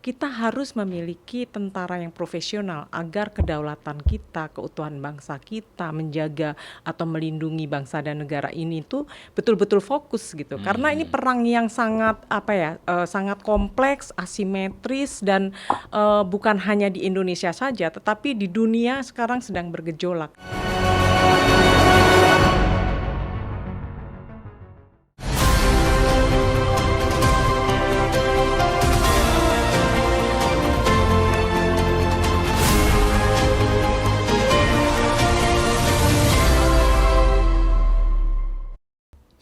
kita harus memiliki tentara yang profesional agar kedaulatan kita, keutuhan bangsa kita, menjaga atau melindungi bangsa dan negara ini tuh betul-betul fokus gitu. Karena ini perang yang sangat sangat kompleks, asimetris dan bukan hanya di Indonesia saja, tetapi di dunia sekarang sedang bergejolak.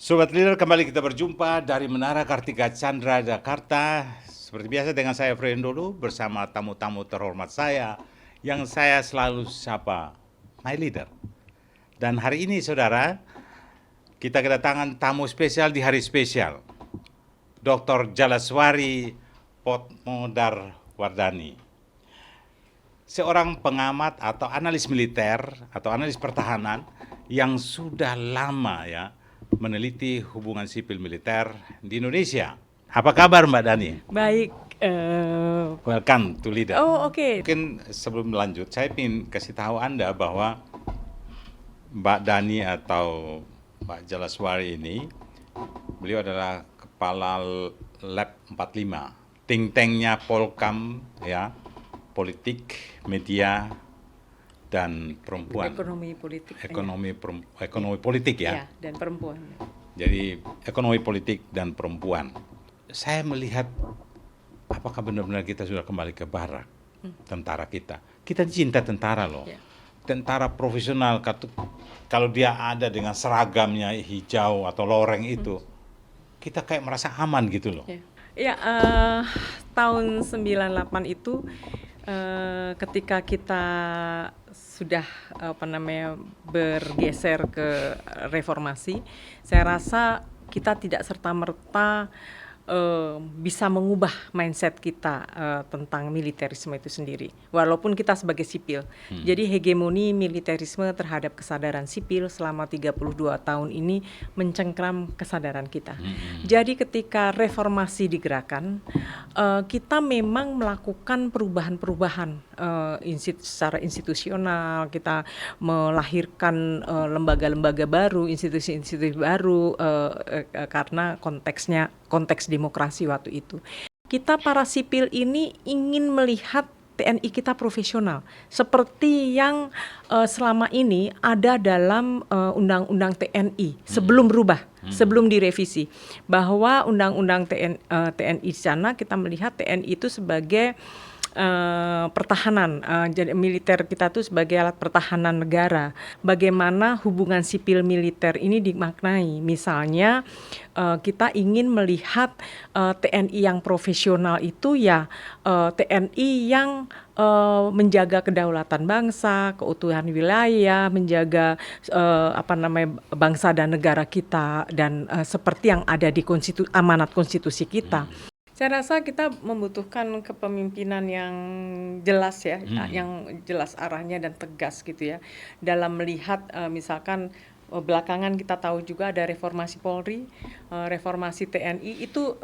Sobat Leader, kembali kita berjumpa dari Menara Kartika Chandra, Jakarta. Seperti biasa dengan saya Frendolo bersama tamu-tamu terhormat saya yang saya selalu sapa My Leader. Dan hari ini saudara, kita kedatangan tamu spesial di hari spesial, Dr. Jalaswari Potmodar-Wardani. Seorang pengamat atau analis militer atau analis pertahanan yang sudah lama meneliti hubungan sipil militer di Indonesia. Apa kabar Mbak Dani? Baik. Welcome to Leader. Oh, oke. Mungkin sebelum lanjut, saya ingin kasih tahu Anda bahwa Mbak Dani atau Mbak Jalaswari ini, beliau adalah kepala Lab 45, think tanknya Polkam, politik, media, dan perempuan. Ekonomi politik. Ekonomi politik Ya, dan perempuan. Jadi ekonomi politik dan perempuan. Saya melihat apakah benar-benar kita sudah kembali ke barak tentara kita. Kita cinta tentara loh. Ya. Tentara profesional kalau dia ada dengan seragamnya hijau atau loreng itu, kita kayak merasa aman gitu loh. Ya, tahun 98 itu ketika kita sudah bergeser ke reformasi, saya rasa kita tidak serta-merta bisa mengubah mindset kita tentang militerisme itu sendiri, walaupun kita sebagai sipil. Jadi hegemoni militerisme terhadap kesadaran sipil selama 32 tahun ini mencengkram kesadaran kita. Jadi ketika reformasi digerakkan, kita memang melakukan perubahan-perubahan secara institusional, kita melahirkan lembaga-lembaga baru, institusi-institusi baru karena konteks demokrasi waktu itu. Kita para sipil ini ingin melihat TNI kita profesional, seperti yang selama ini ada dalam Undang-Undang TNI sebelum berubah, sebelum direvisi, bahwa Undang-Undang TNI di sana kita melihat TNI itu sebagai pertahanan, jadi militer kita tuh sebagai alat pertahanan negara. Bagaimana hubungan sipil militer ini dimaknai? Misalnya kita ingin melihat TNI yang profesional itu TNI yang menjaga kedaulatan bangsa, keutuhan wilayah, menjaga bangsa dan negara kita, dan seperti yang ada di amanat konstitusi kita. Saya rasa kita membutuhkan kepemimpinan yang jelas yang jelas arahnya dan tegas gitu ya. Dalam melihat misalkan belakangan kita tahu juga ada reformasi Polri, reformasi TNI itu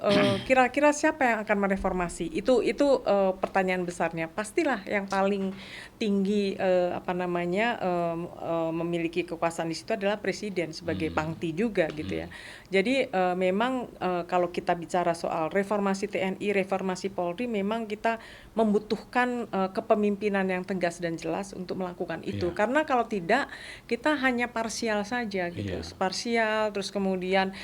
kira-kira siapa yang akan mereformasi? Itu pertanyaan besarnya. Pastilah yang paling tinggi memiliki kekuasaan di situ adalah presiden sebagai pangti juga gitu ya. Jadi memang kalau kita bicara soal reformasi TNI, reformasi Polri, memang kita membutuhkan kepemimpinan yang tegas dan jelas untuk melakukan itu. Karena kalau tidak, kita hanya parsial saja gitu, parsial, terus kemudian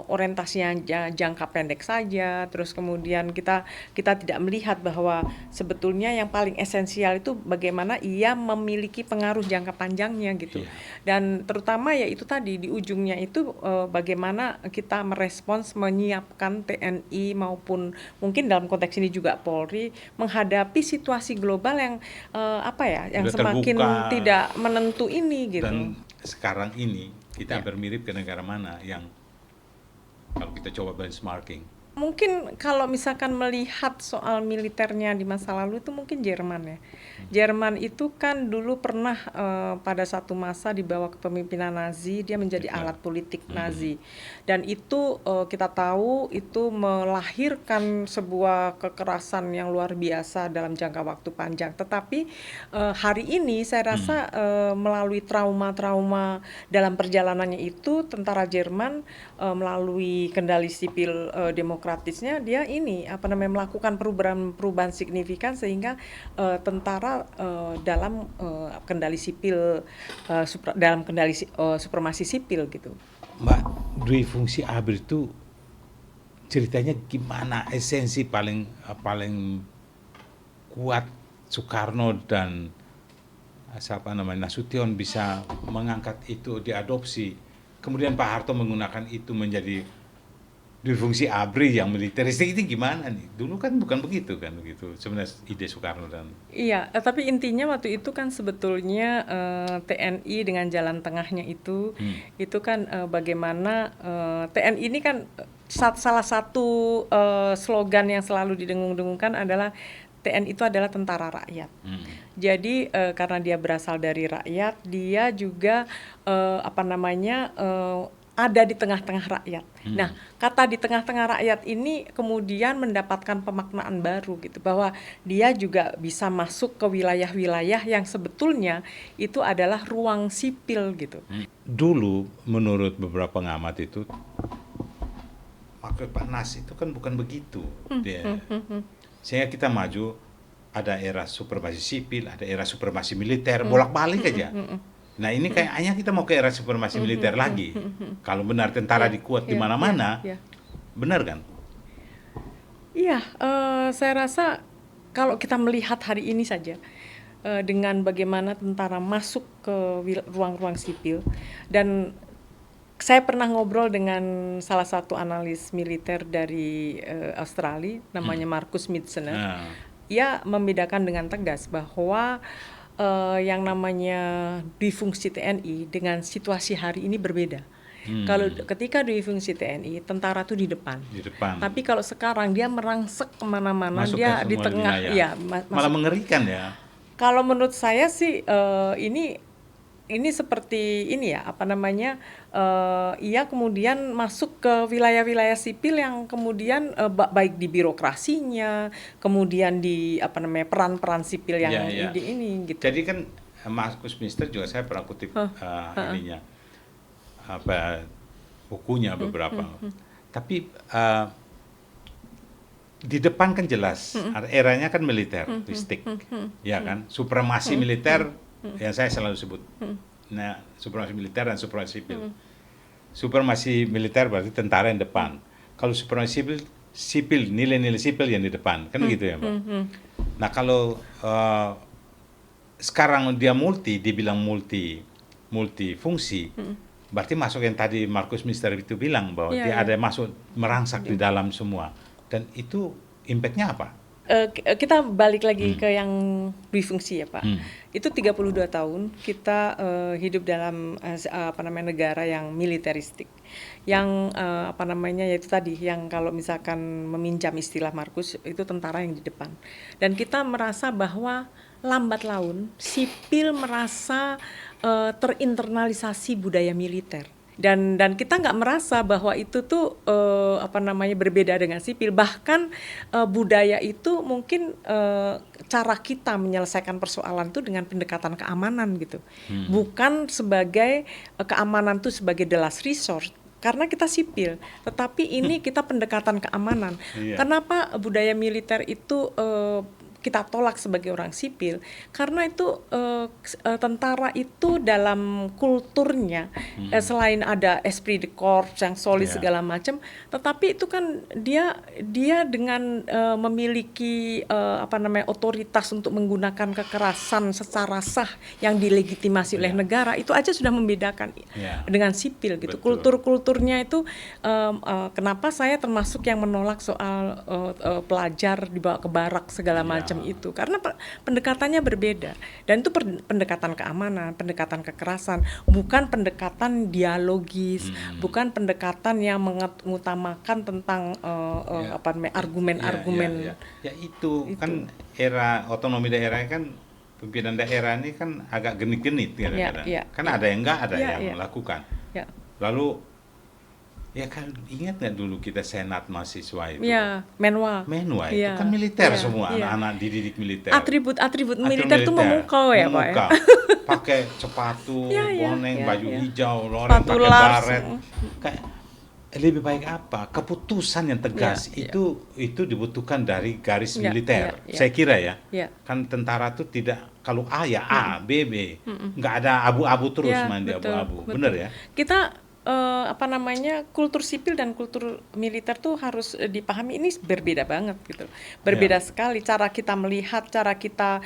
orientasinya jangka pendek saja, terus kemudian kita tidak melihat bahwa sebetulnya yang paling esensial itu bagaimana ia memiliki pengaruh jangka panjangnya gitu. Dan terutama ya itu tadi di ujungnya itu bagaimana kita merespons, menyiapkan TNI maupun mungkin dalam konteks ini juga Polri menghadapi situasi global yang yang semakin terbuka, tidak menentu ini gitu. Dan sekarang ini kita hampir mirip ke negara mana yang kalau kita coba benchmarking, Mungkin kalau misalkan melihat soal militernya di masa lalu itu mungkin Jerman ya. Jerman itu kan dulu pernah pada satu masa di bawah kepemimpinan Nazi dia menjadi Betul. alat politik Nazi. Dan itu kita tahu itu melahirkan sebuah kekerasan yang luar biasa dalam jangka waktu panjang. Tetapi hari ini saya rasa melalui trauma-trauma dalam perjalanannya itu tentara Jerman melalui kendali sipil demokratisnya dia ini melakukan perubahan signifikan sehingga tentara dalam kendali sipil dalam kendali supremasi sipil gitu. Mbak, dui fungsi ABRI itu ceritanya gimana? Esensi paling kuat Soekarno dan Nasution bisa mengangkat itu diadopsi. Kemudian Pak Harto menggunakan itu menjadi dui fungsi ABRI yang militeristik, itu gimana nih? Dulu kan bukan begitu kan, begitu sebenarnya ide Soekarno dan Iya, tapi intinya waktu itu kan sebetulnya TNI dengan jalan tengahnya itu kan bagaimana TNI ini kan salah satu slogan yang selalu didengung-dengungkan adalah TNI itu adalah tentara rakyat. Jadi karena dia berasal dari rakyat, dia juga ada di tengah-tengah rakyat. Nah, kata di tengah-tengah rakyat ini kemudian mendapatkan pemaknaan baru gitu, bahwa dia juga bisa masuk ke wilayah-wilayah yang sebetulnya itu adalah ruang sipil gitu. Dulu menurut beberapa pengamat itu maksud Pak Nas itu kan bukan begitu. Sehingga kita maju, ada era supremasi sipil, ada era supremasi militer, bolak-balik aja. Nah ini kayaknya kita mau ke era supremasi militer lagi. Kalau benar tentara dikuat di mana-mana, benar kan? Iya, saya rasa kalau kita melihat hari ini saja dengan bagaimana tentara masuk ke ruang-ruang sipil, dan saya pernah ngobrol dengan salah satu analis militer dari Australia, namanya Marcus Midsener. Ia membedakan dengan tegas bahwa yang namanya dui fungsi TNI dengan situasi hari ini berbeda. Kalau ketika dui fungsi TNI, tentara tuh di depan. Tapi kalau sekarang dia merangsek kemana-mana, dia di tengah, malah mengerikan ya. Kalau menurut saya sih ini seperti ini ya, ia kemudian masuk ke wilayah-wilayah sipil yang kemudian baik di birokrasinya, kemudian di peran-peran sipil yang ini gitu. Jadi kan Marcus Mister juga saya pernah kutip bukunya beberapa. Tapi di depan kan jelas, eranya kan militeristik, ya kan, supremasi militer. Yang saya selalu sebut, nah supremasi militer dan supremasi sipil. Supremasi militer berarti tentara yang depan. Kalau supremasi sipil nilai-nilai sipil yang di depan, kan gitu ya Mbak. Nah kalau sekarang dia dibilang multifungsi, berarti masuk yang tadi Marcus Mister itu bilang bahwa dia ada masuk merangsak di dalam semua, dan itu impactnya apa? Kita balik lagi ke yang dui fungsi ya Pak. Itu 32 tahun kita hidup dalam negara yang militeristik. Yang yaitu tadi yang kalau misalkan meminjam istilah Markus itu tentara yang di depan. Dan kita merasa bahwa lambat laun sipil merasa terinternalisasi budaya militer. Dan kita nggak merasa bahwa itu tuh berbeda dengan sipil. Bahkan budaya itu mungkin cara kita menyelesaikan persoalan itu dengan pendekatan keamanan gitu, bukan sebagai keamanan tuh sebagai the last resort. Karena kita sipil, tetapi ini kita pendekatan keamanan. Kenapa budaya militer itu kita tolak sebagai orang sipil? Karena itu tentara itu dalam kulturnya selain ada esprit de corps yang solid segala macam, tetapi itu kan dia dengan memiliki otoritas untuk menggunakan kekerasan secara sah yang dilegitimasi oleh negara, itu aja sudah membedakan dengan sipil gitu. Kulturnya itu kenapa saya termasuk yang menolak soal pelajar dibawa ke barak segala macam semacam itu karena pendekatannya berbeda dan itu pendekatan keamanan, pendekatan kekerasan, bukan pendekatan dialogis, bukan pendekatan yang mengutamakan tentang apa namanya argumen-argumen. Ya itu kan era otonomi daerah kan pimpinan daerah ini kan agak genit-genit kadang-kadang. Kan ada yang enggak, ada yang melakukan. Lalu ya kan ingat nggak dulu kita senat mahasiswa itu? Ya, Menwa itu kan militer semua, anak-anak dididik militer. Atribut militer tuh memukau ya Pak ya. Pakai sepatu, boneng, baju hijau, sepatu pakai baret. kayak lebih baik apa? Keputusan yang tegas itu dibutuhkan dari garis militer. Saya kira ya. Kan tentara tuh tidak kalau A ya A, B B. Nggak ada abu-abu terus main di abu-abu. Bener ya? Kita apa namanya kultur sipil dan kultur militer tuh harus dipahami ini berbeda banget gitu, berbeda sekali cara kita melihat, cara kita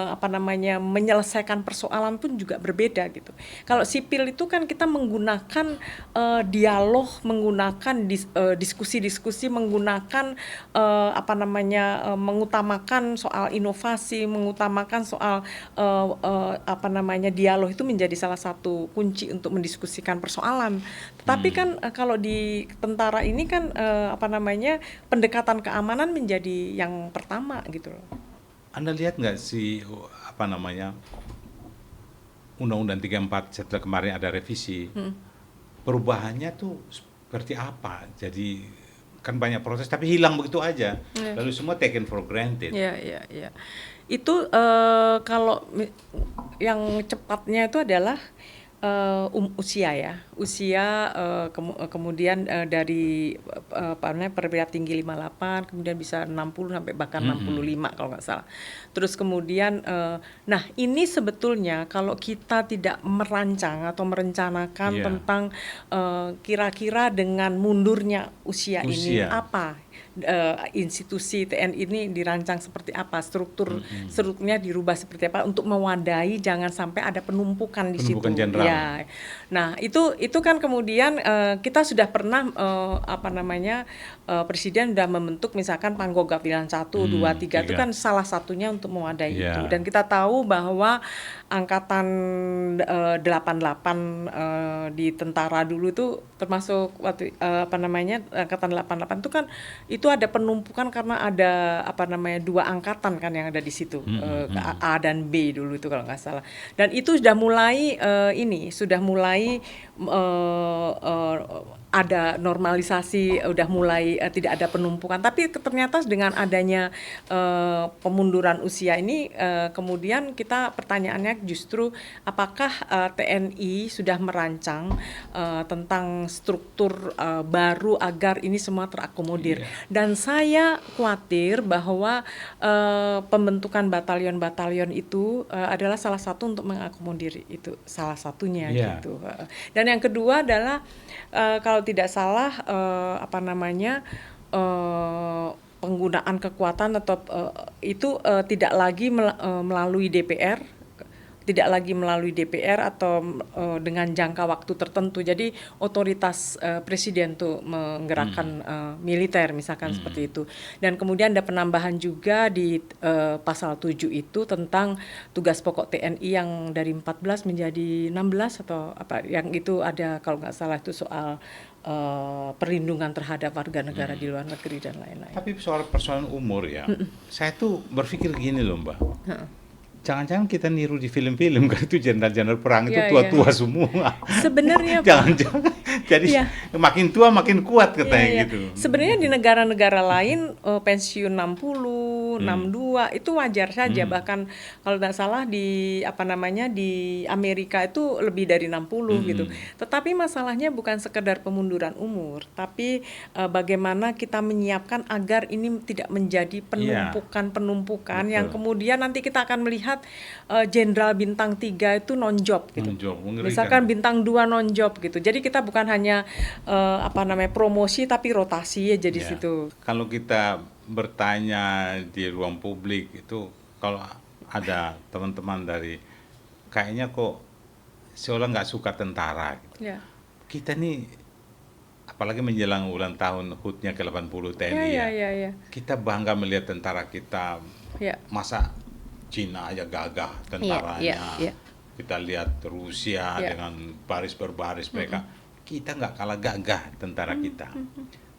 apa namanya menyelesaikan persoalan pun juga berbeda gitu. Kalau sipil itu kan kita menggunakan dialog, menggunakan diskusi-diskusi, menggunakan apa namanya mengutamakan soal inovasi, mengutamakan soal apa namanya dialog itu menjadi salah satu kunci untuk mendiskusikan persoalan. Tetapi kan kalau di tentara ini kan apa namanya pendekatan keamanan menjadi yang pertama gitu loh. Anda lihat nggak sih apa namanya Undang-Undang 34 setelah kemarin ada revisi, perubahannya tuh seperti apa? Jadi kan banyak proses tapi hilang begitu aja, lalu semua taken for granted. Iya. Itu kalau yang cepatnya itu adalah usia ya, kemudian dari apa namanya perwira tinggi 58 kemudian bisa 60 sampai bahkan 65 kalau nggak salah. Terus kemudian nah ini sebetulnya kalau kita tidak merancang atau merencanakan tentang kira-kira dengan mundurnya usia ini apa institusi TNI ini dirancang seperti apa, strukturnya dirubah seperti apa untuk mewadahi jangan sampai ada penumpukan di situ. Ya. Nah, itu kan kemudian kita sudah pernah apa namanya presiden sudah membentuk misalkan Panggoga pilihan 1, 2, 3 itu kan salah satunya untuk mewadahi itu. Dan kita tahu bahwa angkatan 88 di tentara dulu itu termasuk waktu apa namanya angkatan 88 itu kan itu ada penumpukan karena ada apa namanya 2 angkatan kan yang ada di situ, A dan B dulu itu kalau nggak salah. Dan itu sudah mulai sudah mulai ada normalisasi, udah mulai tidak ada penumpukan. Tapi ternyata dengan adanya pemunduran usia ini kemudian kita pertanyaannya justru apakah TNI sudah merancang tentang struktur baru agar ini semua terakomodir. Dan saya khawatir bahwa pembentukan batalion-batalion itu adalah salah satu untuk mengakomodir itu, salah satunya gitu. Dan yang kedua adalah kalau tidak salah apa namanya penggunaan kekuatan atau itu tidak lagi melalui DPR, atau dengan jangka waktu tertentu. Jadi otoritas presiden tuh menggerakkan militer misalkan seperti itu. Dan kemudian ada penambahan juga di pasal 7 itu tentang tugas pokok TNI yang dari 14 menjadi 16 atau apa yang itu ada kalau nggak salah itu soal perlindungan terhadap warga negara di luar negeri dan lain-lain. Tapi soal persoalan umur ya, saya tuh berpikir gini loh Mbak. Jangan-jangan kita niru di film-film kan itu jenderal-jenderal perang itu tua-tua semua. Sebenarnya jangan-jangan jadi makin tua makin kuat katanya gitu. Sebenarnya di negara-negara lain pensiun 60, 62 itu wajar saja. Bahkan kalau tidak salah di apa namanya di Amerika itu lebih dari 60 gitu. Tetapi masalahnya bukan sekedar pemunduran umur, tapi bagaimana kita menyiapkan agar ini tidak menjadi penumpukan yang kemudian nanti kita akan melihat jenderal bintang 3 itu non-job gitu. Misalkan bintang 2 non-job gitu. Jadi kita bukan hanya apa namanya promosi tapi rotasi aja di situ. Kalau kita bertanya di ruang publik itu kalau ada teman-teman dari kayaknya kok seolah nggak suka tentara gitu. Kita nih apalagi menjelang ulang tahun HUT-nya ke-80 TNI Ya, ya. ya, ya, Kita bangga melihat tentara kita, ya, masa Cina aja gagah ya, ya, tentaranya. ya, Kita lihat Rusia ya. dengan baris berbaris mereka. Kita nggak kalah gagah tentara kita.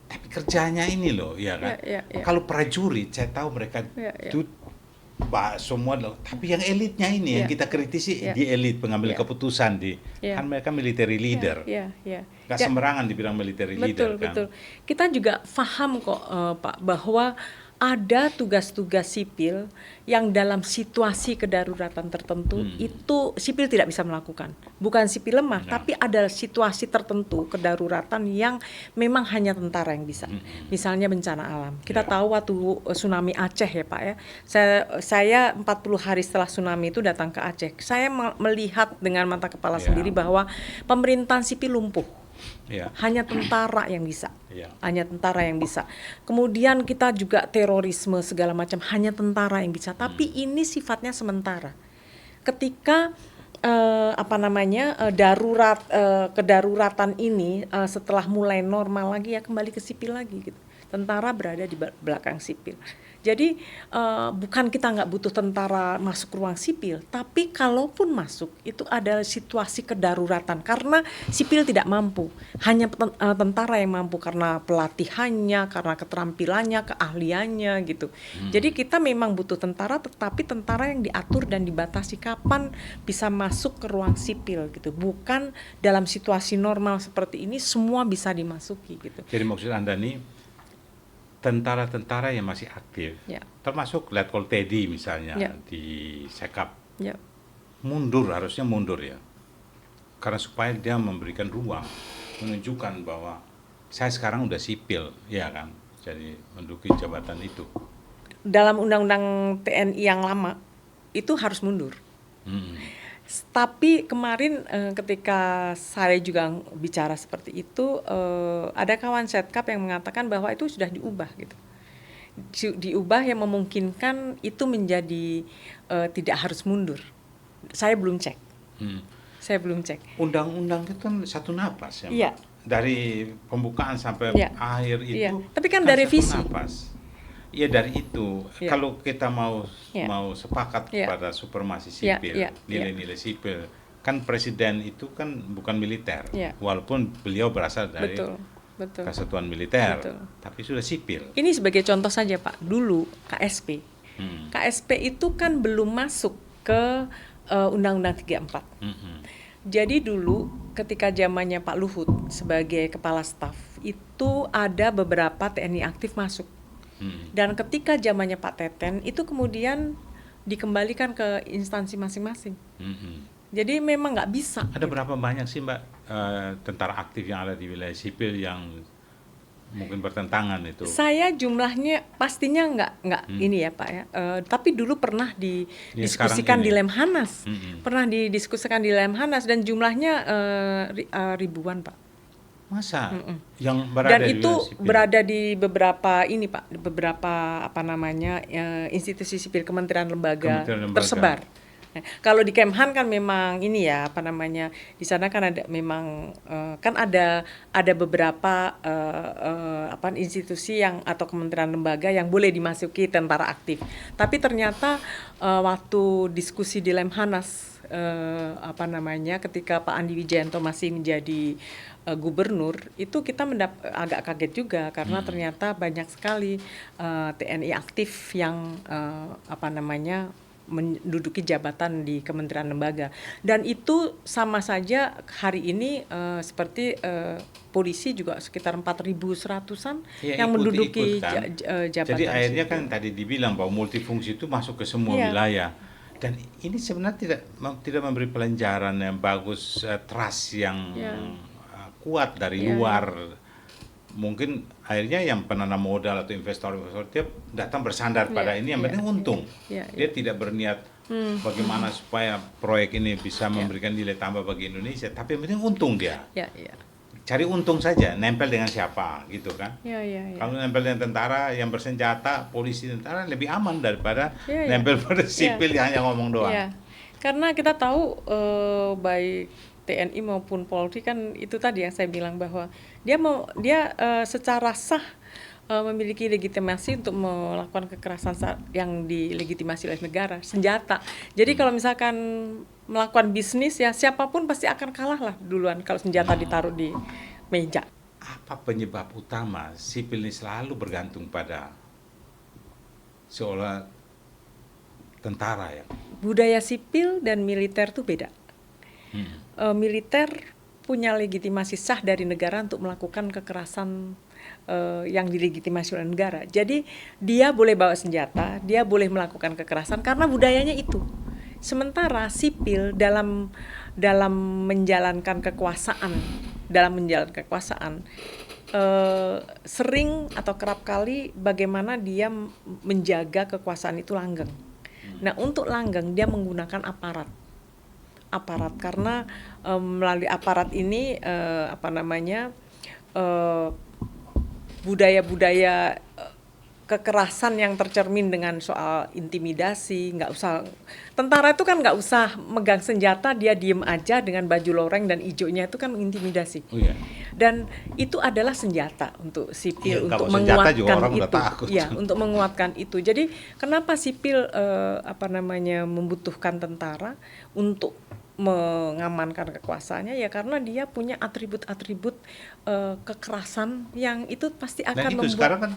Tapi kerjanya ini loh, ya kan. Ya. Kalau prajurit, saya tahu mereka Ya, ya. itu semua loh. Tapi yang elitnya ini yang Ya. kita kritisi Ya. di elit pengambil Ya. keputusan di Ya. kan mereka military leader. Ya. Nggak Ya. sembarangan dibilang military leader kan. Betul. Kita juga paham kok Pak bahwa ada tugas-tugas sipil yang dalam situasi kedaruratan tertentu itu sipil tidak bisa melakukan. Bukan sipil lemah, tapi ada situasi tertentu kedaruratan yang memang hanya tentara yang bisa. Misalnya bencana alam. Kita tahu waktu tsunami Aceh ya Pak ya. Saya 40 hari setelah tsunami itu datang ke Aceh. Saya melihat dengan mata kepala sendiri bahwa pemerintahan sipil lumpuh. Ya. Hanya tentara yang bisa. Ya. Hanya tentara yang bisa. Kemudian kita juga terorisme segala macam hanya tentara yang bisa. Tapi ini sifatnya sementara. Ketika kedaruratan ini setelah mulai normal lagi ya kembali ke sipil lagi gitu. Tentara berada di belakang sipil. Jadi bukan kita nggak butuh tentara masuk ruang sipil, tapi kalaupun masuk itu ada situasi kedaruratan karena sipil tidak mampu, hanya tentara yang mampu karena pelatihannya, karena keterampilannya, keahliannya gitu. Jadi kita memang butuh tentara, tetapi tentara yang diatur dan dibatasi kapan bisa masuk ke ruang sipil gitu. Bukan dalam situasi normal seperti ini semua bisa dimasuki gitu. Jadi maksud Anda nih tentara-tentara yang masih aktif, termasuk Letkol Teddy misalnya di Sekap, harusnya mundur ya, karena supaya dia memberikan ruang, menunjukkan bahwa saya sekarang udah sipil, ya kan, jadi menduduki jabatan itu. Dalam undang-undang TNI yang lama itu harus mundur. Tapi kemarin ketika saya juga bicara seperti itu, ada kawan Setkap yang mengatakan bahwa itu sudah diubah gitu. Diubah yang memungkinkan itu menjadi tidak harus mundur. Saya belum cek. Undang-undang itu kan satu napas ya, Iya. Dari pembukaan sampai akhir itu. Iya. Tapi kan ada revisi. Iya dari itu, kalau kita mau sepakat pada supremasi sipil, nilai-nilai sipil, kan presiden itu kan bukan militer, walaupun beliau berasal dari kesatuan militer, tapi sudah sipil. Ini sebagai contoh saja Pak, dulu KSP, KSP itu kan belum masuk ke Undang-Undang 34. Jadi dulu ketika zamannya Pak Luhut sebagai kepala staf, itu ada beberapa TNI aktif masuk. Dan ketika zamannya Pak Teten itu kemudian dikembalikan ke instansi masing-masing. Jadi memang nggak bisa. Ada berapa banyak sih Mbak tentara aktif yang ada di wilayah sipil yang mungkin bertentangan itu? Saya jumlahnya pastinya nggak ini ya Pak ya. Tapi dulu pernah didiskusikan di Lemhanas, dan jumlahnya ribuan Pak. Masa? Yang berada dan di itu sipil? Berada di beberapa ini Pak, beberapa institusi sipil kementerian lembaga tersebar. Nah, kalau di Kemhan kan memang ini ya di sana kan ada memang kan ada beberapa institusi yang atau kementerian lembaga yang boleh dimasuki tentara aktif. Tapi ternyata waktu diskusi di Lemhanas ketika Pak Andi Wijayanto masih menjadi gubernur, itu kita agak kaget juga karena ternyata banyak sekali TNI aktif yang menduduki jabatan di kementerian lembaga, dan itu sama saja hari ini seperti polisi juga sekitar 4.100-an yang menduduki jabatan. Jadi akhirnya kan tadi dibilang bahwa multifungsi itu masuk ke semua wilayah, dan ini sebenarnya tidak memberi pelajaran yang bagus, trust yang kuat dari luar. Mungkin akhirnya yang penanam modal atau investor dia datang bersandar pada ini, yang penting untung. Dia tidak berniat bagaimana supaya proyek ini bisa memberikan nilai tambah bagi Indonesia, tapi yang penting untung dia. Cari untung saja, nempel dengan siapa gitu kan. Kalau nempel dengan tentara yang bersenjata, polisi, tentara lebih aman daripada nempel pada sipil yang hanya ngomong doang. Karena kita tahu baik TNI maupun Polri kan itu tadi yang saya bilang bahwa Dia secara sah memiliki legitimasi untuk melakukan kekerasan yang dilegitimasi oleh negara, senjata. Jadi kalau misalkan melakukan bisnis ya siapapun pasti akan kalah lah duluan kalau senjata ditaruh di meja. Apa penyebab utama sipil ini selalu bergantung pada seolah tentara ya? Budaya sipil dan militer tuh beda. Militer punya legitimasi sah dari negara untuk melakukan kekerasan yang dilegitimasi oleh negara. Jadi dia boleh bawa senjata, dia boleh melakukan kekerasan karena budayanya itu. Sementara sipil dalam menjalankan kekuasaan, sering atau kerap kali bagaimana dia menjaga kekuasaan itu langgeng. Nah, untuk langgeng dia menggunakan aparat karena melalui aparat ini budaya-budaya kekerasan yang tercermin dengan soal intimidasi. Tentara itu kan nggak usah megang senjata, dia diem aja dengan baju loreng dan hijaunya, itu kan intimidasi. Dan itu adalah senjata untuk sipil, untuk menguatkan itu. Ya, untuk menguatkan itu. Jadi kenapa sipil membutuhkan tentara untuk mengamankan kekuasaannya, ya karena dia punya atribut-atribut kekerasan yang itu pasti akan membuat. Sekarang kan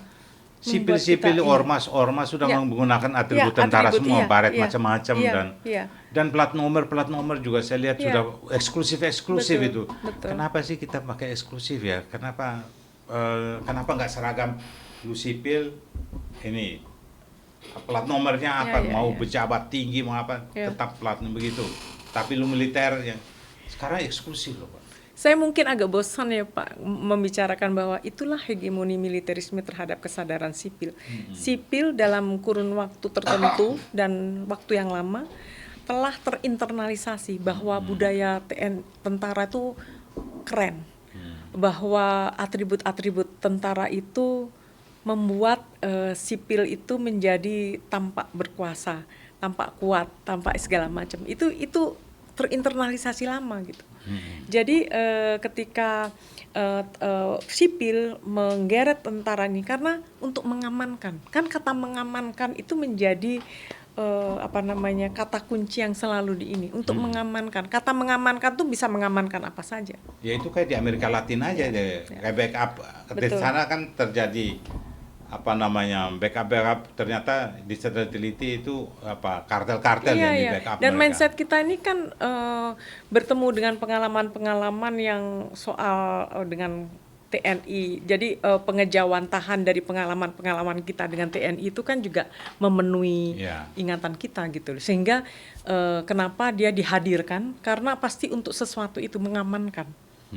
sipil ormas sudah menggunakan atribut tentara semua, baret macam-macam, dan plat nomor juga saya lihat sudah eksklusif itu. Betul. Kenapa sih kita pakai eksklusif ya? Kenapa nggak seragam lu sipil ini plat nomornya apa, mau pejabat tinggi mau apa tetap platnya begitu. Tapi lu militer yang sekarang eksklusif loh, Pak. Saya mungkin agak bosan ya Pak membicarakan bahwa itulah hegemoni militerisme terhadap kesadaran sipil. Sipil dalam kurun waktu tertentu dan waktu yang lama telah terinternalisasi bahwa budaya tentara itu keren. Bahwa atribut-atribut tentara itu membuat sipil itu menjadi tampak berkuasa, tampak kuat, tampak segala macam. Itu terinternalisasi lama gitu. Jadi ketika sipil menggeret tentara ini karena untuk mengamankan, kan kata mengamankan itu menjadi kata kunci yang selalu untuk mengamankan. Kata mengamankan tuh bisa mengamankan apa saja. Ya itu kayak di Amerika Latin aja deh, kayak backup. Di sana kan terjadi backup ternyata diteliti itu kartel-kartel yang di backup. Dan mindset kita ini kan bertemu dengan pengalaman-pengalaman yang soal dengan TNI. Jadi pengejauhan tahan dari pengalaman-pengalaman kita dengan TNI itu kan juga memenuhi ingatan kita gitu. Sehingga kenapa dia dihadirkan? Karena pasti untuk sesuatu itu mengamankan.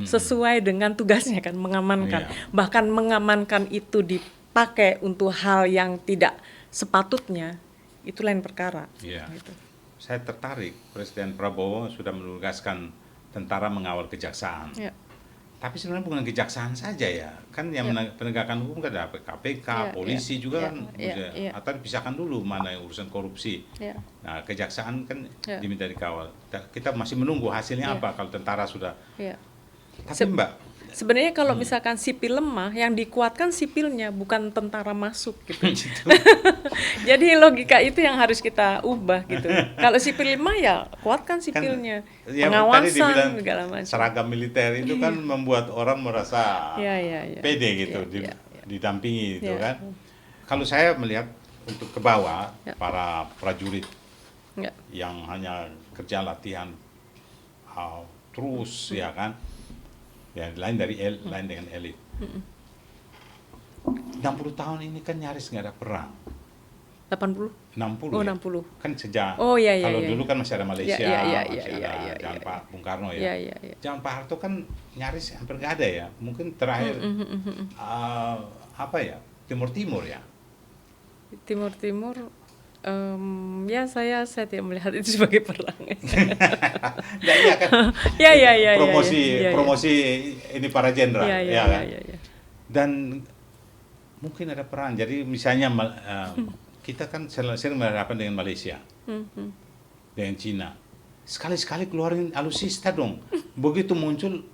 Sesuai dengan tugasnya kan, mengamankan. Bahkan mengamankan itu dipakai untuk hal yang tidak sepatutnya, itu lain perkara. Gitu. Saya tertarik, Presiden Prabowo sudah menugaskan tentara mengawal kejaksaan. Tapi sebenarnya bukan kejaksaan saja ya, kan yang penegakan hukum kan ada KPK, polisi juga kan, atau dipisahkan dulu mana yang urusan korupsi. Nah, kejaksaan kan diminta dikawal. Kita masih menunggu hasilnya apa kalau tentara sudah. Tapi Mbak, sebenarnya kalau misalkan sipil lemah, yang dikuatkan sipilnya, bukan tentara masuk gitu. Jadi logika itu yang harus kita ubah gitu. Kalau sipil lemah ya kuatkan sipilnya. Kan, pengawasan segala macam. Seragam militer itu kan membuat orang merasa pede gitu, didampingi gitu kan. Kalau saya melihat untuk ke bawah para prajurit yang hanya kerja latihan terus ya kan. Ya, lain dengan elit. 60 tahun ini kan nyaris nggak ada perang. 80? 60 oh, ya? 60. Kan sejak, kalau dulu kan masih ada Malaysia, masih ada zaman Pak Bung Karno ya. Zaman Pak Harto kan nyaris hampir nggak ada ya. Mungkin terakhir, Timur-Timur ya? Timur-Timur, saya tidak melihat itu sebagai perang. Promosi ini para jenderal, kan? Dan mungkin ada perang. Jadi misalnya kita kan sering berhadapan dengan Malaysia, dengan Cina. Sekali-sekali keluarin alutsista dong. Begitu muncul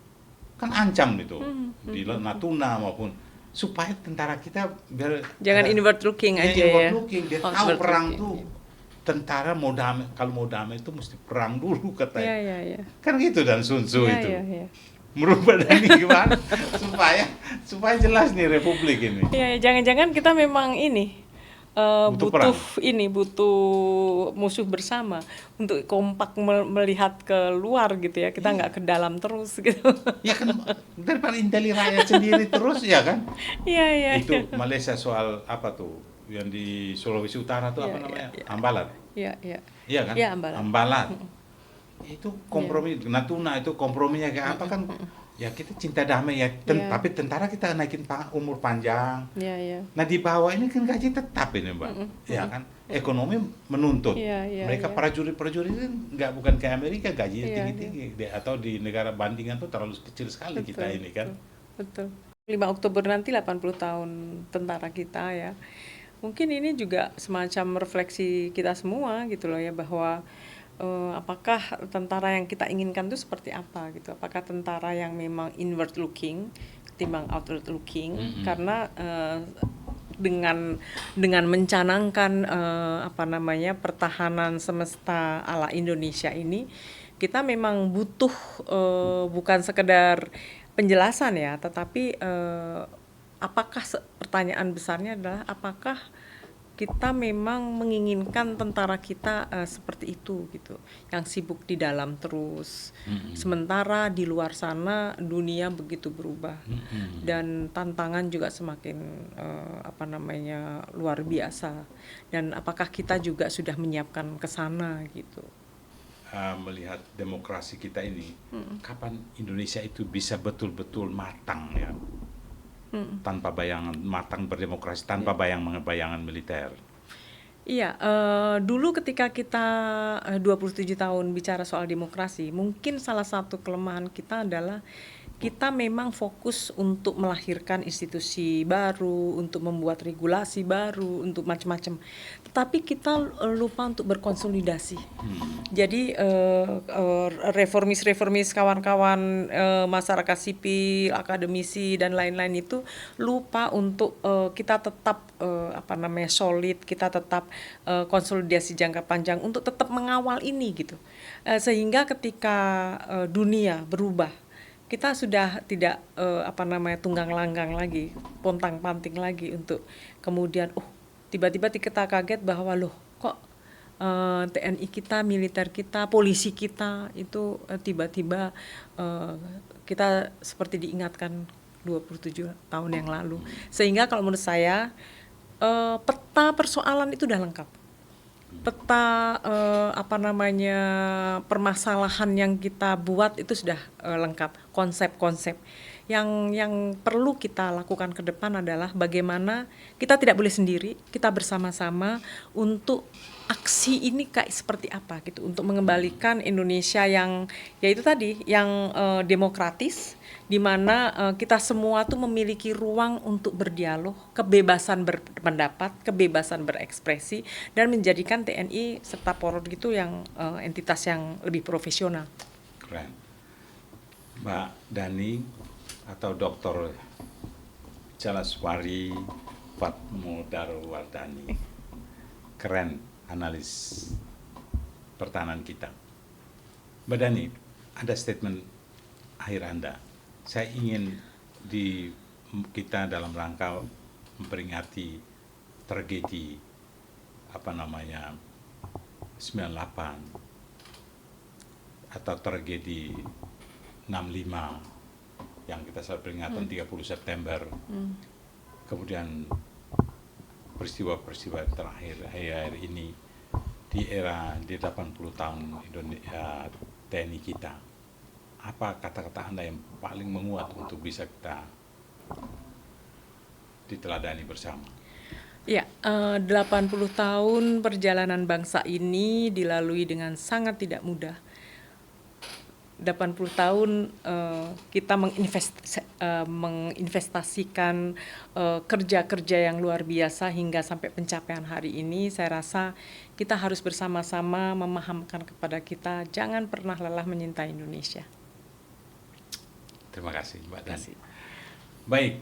kan ancam itu di Natuna maupun supaya tentara kita biar Jangan inward looking aja inward ya. looking, dia tahu Outward perang looking, tuh tentara mau damai, kalau mau damai itu mesti perang dulu Iya, katanya. iya, iya. Kan gitu dan Sun Tzu Iya, itu. iya, iya. Merubah Dani gimana supaya jelas nih republik ini. Iya, jangan-jangan kita memang ini Butuh butuh musuh bersama untuk kompak melihat ke luar gitu ya. Kita nggak ke dalam terus gitu. Ya kan daripada inteli rakyat sendiri terus ya kan. Iya, iya. Itu Malaysia soal apa tuh yang di Sulawesi Utara tuh Iya, apa iya, namanya? iya. Ambalat. Iya, iya. Iya kan? Iya, Ambalat. Ambalat. Itu kompromi Natuna itu komprominya kayak apa kan? Ya kita cinta damai ya, Iya. tapi tentara kita naikin umur panjang. Iya, iya. Nah di bawah ini kan gaji tetap ini Mbak, ya kan? Ekonomi menuntut. Iya, iya, Mereka iya. prajurit-prajurit kan nggak bukan kayak Amerika gajinya Iya, tinggi-tinggi. Atau di negara bandingan tuh terlalu kecil sekali kita Betul, ini kan. Betul. 5 Oktober nanti 80 tahun tentara kita ya. Mungkin ini juga semacam refleksi kita semua gitu loh ya, bahwa apakah tentara yang kita inginkan itu seperti apa gitu. Apakah tentara yang memang inward looking ketimbang outward looking, karena dengan mencanangkan pertahanan semesta ala Indonesia ini, kita memang butuh bukan sekedar penjelasan ya, tetapi pertanyaan besarnya adalah apakah kita memang menginginkan tentara kita seperti itu gitu, yang sibuk di dalam terus, sementara di luar sana dunia begitu berubah dan tantangan juga semakin luar biasa, dan apakah kita juga sudah menyiapkan ke sana gitu. Melihat demokrasi kita ini, kapan Indonesia itu bisa betul-betul matang ya, tanpa bayangan, matang berdemokrasi tanpa bayangan militer. Iya, dulu ketika kita 27 tahun bicara soal demokrasi, mungkin salah satu kelemahan kita adalah kita memang fokus untuk melahirkan institusi baru, untuk membuat regulasi baru, untuk macam-macam. Tetapi kita lupa untuk berkonsolidasi. Jadi reformis kawan-kawan masyarakat sipil, akademisi dan lain-lain itu lupa untuk kita tetap solid, kita tetap konsolidasi jangka panjang untuk tetap mengawal ini gitu. Sehingga ketika dunia berubah, kita sudah tidak tunggang langgang lagi, pontang panting lagi untuk kemudian tiba-tiba kita kaget bahwa loh kok TNI kita, militer kita, polisi kita itu tiba-tiba kita seperti diingatkan 27 tahun yang lalu. Sehingga kalau menurut saya peta persoalan itu udah lengkap. Peta permasalahan yang kita buat itu sudah lengkap, konsep-konsep. Yang perlu kita lakukan ke depan adalah bagaimana kita tidak boleh sendiri, kita bersama-sama untuk aksi ini kayak seperti apa gitu, untuk mengembalikan Indonesia yang yaitu tadi yang demokratis, di mana kita semua tuh memiliki ruang untuk berdialog, kebebasan berpendapat, kebebasan berekspresi, dan menjadikan TNI serta Polri itu yang entitas yang lebih profesional. Keren. Mbak Dani atau Dr. Jalaswari Fatmodarwardhani, keren analis pertahanan kita. Mbak Dani, ada statement akhir Anda. Saya ingin kita dalam rangka memperingati tragedi 98 atau tragedi 65 yang kita selalu peringatan 30 September. Kemudian peristiwa-peristiwa terakhir ini di era di 80 tahun Indonesia TNI kita. Apa kata-kata Anda yang paling menguat untuk bisa kita diteladani bersama? Ya, 80 tahun perjalanan bangsa ini dilalui dengan sangat tidak mudah. 80 tahun kita menginvestasikan kerja-kerja yang luar biasa hingga sampai pencapaian hari ini. Saya rasa kita harus bersama-sama memahamkan kepada kita, jangan pernah lelah menyintai Indonesia. Terima kasih Mbak Terima Dani. kasih. Baik,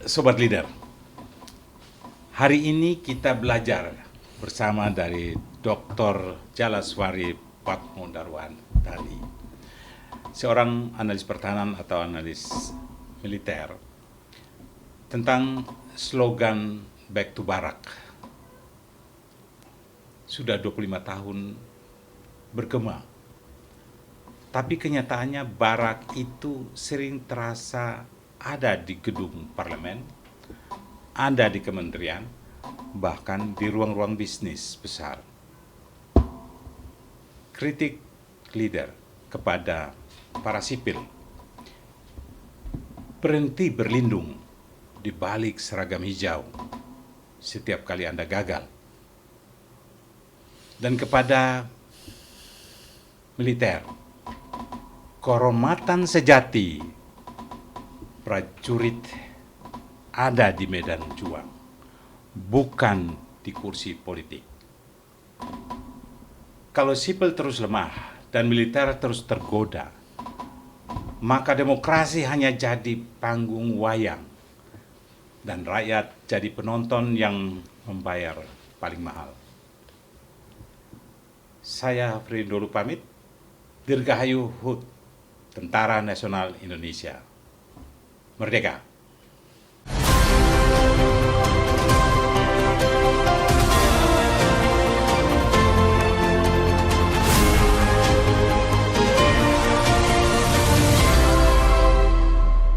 Sobat Leader. Hari ini kita belajar bersama dari Dr. Jalaswari Padmodarwan Dali, seorang analis pertahanan atau analis militer, tentang slogan Back to Barak. Sudah 25 tahun bergema, tapi kenyataannya barak itu sering terasa ada di gedung parlemen, ada di kementerian, bahkan di ruang-ruang bisnis besar. Kritik leader kepada para sipil, berhenti berlindung di balik seragam hijau setiap kali Anda gagal. Dan kepada militer, kehormatan sejati prajurit ada di medan juang, bukan di kursi politik. Kalau sipil terus lemah dan militer terus tergoda, maka demokrasi hanya jadi panggung wayang dan rakyat jadi penonton yang membayar paling mahal. Saya Frindolu pamit. Dirgahayu HUT, Tentara Nasional Indonesia. Merdeka!